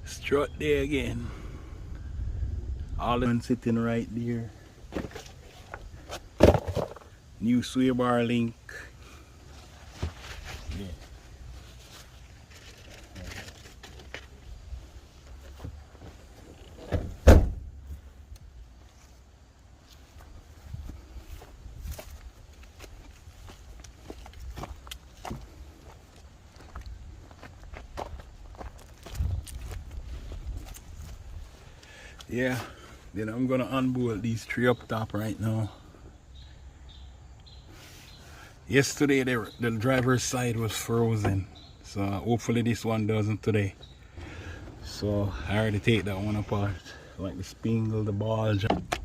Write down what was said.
Strut there again. All of them sitting right there. New sway bar link. Yeah. Yeah, then I'm gonna unbolt these three up top right now. Yesterday the driver's side was frozen, so hopefully this one doesn't today. So I already take that one apart, like the spindle, the ball joint.